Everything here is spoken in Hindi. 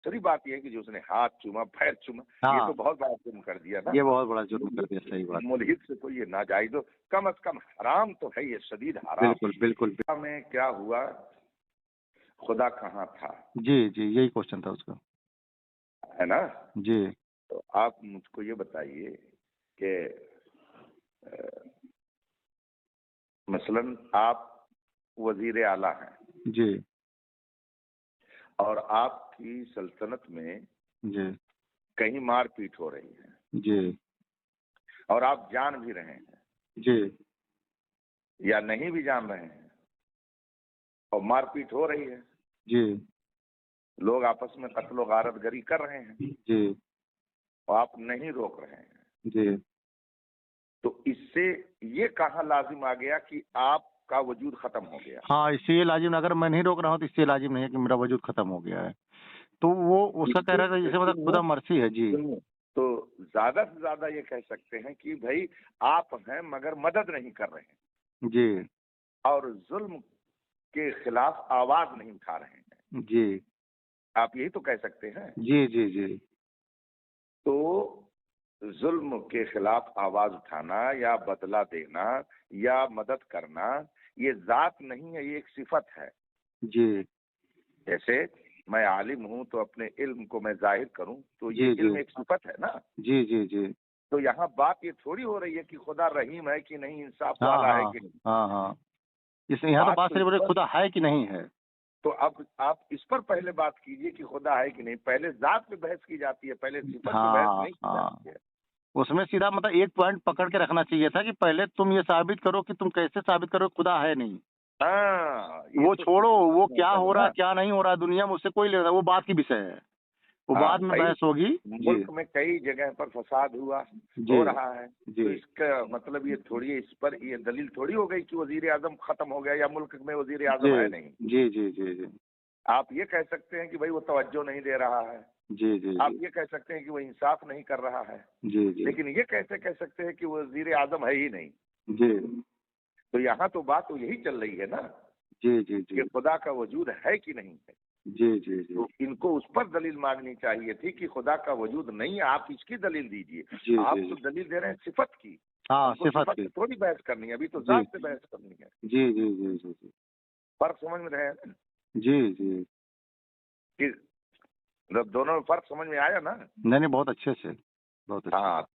दूसरी बात यह है कि जो उसने हाथ चूमा, पैर चूमा, ये हाँ तो बहुत बड़ा जुर्म कर दिया ना। ये बहुत बड़ा जुर्म कर दिया, सही बात। मुल्हिद से तो ये नाजायज, कम से कम हराम तो है, ये शदीद हराम। बिल्कुल बिल्कुल। में क्या हुआ, खुदा कहाँ था? जी जी, यही क्वेश्चन था उसका, है ना? जी तो आप मुझको ये बताइए कि मसलन आप वजीर आला हैं जी और आपकी सल्तनत में जी कहीं मारपीट हो रही है जी और आप जान भी रहे हैं जी या नहीं भी जान रहे हैं और मारपीट हो रही है, जी लोग आपस में कत्लो गारतगरी कर रहे हैं जी और आप नहीं रोक रहे हैं, जी, तो इससे ये कहाँ लाजिम आ गया कि आपका वजूद खत्म हो गया? हाँ इससे ये लाजिम, अगर मैं नहीं रोक रहा हूँ तो इससे लाजिम नहीं है कि मेरा वजूद खत्म हो गया है। तो वो उसका कह रहा था जैसे मतलब खुदा मर्सी है। जी तो ज्यादा से ज्यादा ये कह सकते हैं कि भाई आप हैं मगर मदद नहीं कर रहे हैं जी और जुल्म के खिलाफ आवाज नहीं उठा रहे हैं, जी आप यही तो कह सकते हैं। जी जी जी तो जुल्म के खिलाफ आवाज उठाना या बदला देना या मदद करना ये जात नहीं है, ये एक सिफत है। जी जैसे मैं आलिम हूं तो अपने इल्म को मैं जाहिर करूं, तो ये जी जी इल्म एक सिफत है ना। जी जी जी, तो यहाँ बात ये थोड़ी हो रही है कि खुदा रहीम है कि नहीं, इंसाफ हाँ वाला है हाँ कि नहीं। हाँ हाँ, इसलिए यहाँ तो बात बात तो सिर्फ इस बोले पर, खुदा है कि नहीं है। तो अब आप इस पर पहले बात कीजिए कि खुदा है कि नहीं। पहले जात पे बहस की जाती है, पहले सिफत पे बहस हाँ नहीं की हाँ, जाती है। उसमें सीधा मतलब एक पॉइंट पकड़ के रखना चाहिए था कि पहले तुम ये साबित करो कि तुम कैसे साबित करो खुदा है नहीं। हाँ, ये वो तो छोड़ो, वो क्या होता है हो रहा ना। है क्या नहीं हो रहा है दुनिया में, उससे कोई लेना, वो बात की विषय है, वो हाँ बाद में भाई, बहस होगी। जी मुल्क में कई जगह पर फसाद हुआ, जी हो रहा है, जी तो इसका मतलब ये थोड़ी है, इस पर ये दलील थोड़ी हो गई कि वजीर आजम खत्म हो गया या मुल्क में वजीर आजम जी है नहीं। जी जी जी जी आप ये कह सकते हैं कि भाई वो तवज्जो नहीं दे रहा है, जी जी आप जी ये कह सकते हैं कि वो इंसाफ नहीं कर रहा है, जी जी लेकिन ये कैसे कह सकते हैं कि वो वजीर आजम है ही नहीं? जी तो यहाँ तो बात तो यही चल रही है ना जी जी कि खुदा का वजूद है कि नहीं है। जी जी जी तो इनको उस पर दलील मांगनी चाहिए थी कि खुदा का वजूद नहीं है, आप इसकी दलील दीजिए। जी आप जी तो दलील दे रहे हैं सिफत की, हाँ हमको सिफत सिफत की। से थोड़ी बहस करनी है, अभी तो जी जात से बहस करनी है। जी जी जी जी जी फर्क समझ में रहे हैं ना? जी जी, कि मतलब दोनों में फर्क समझ में आया ना? नहीं नहीं, बहुत अच्छे से, बहुत अच्छे से। हाँ,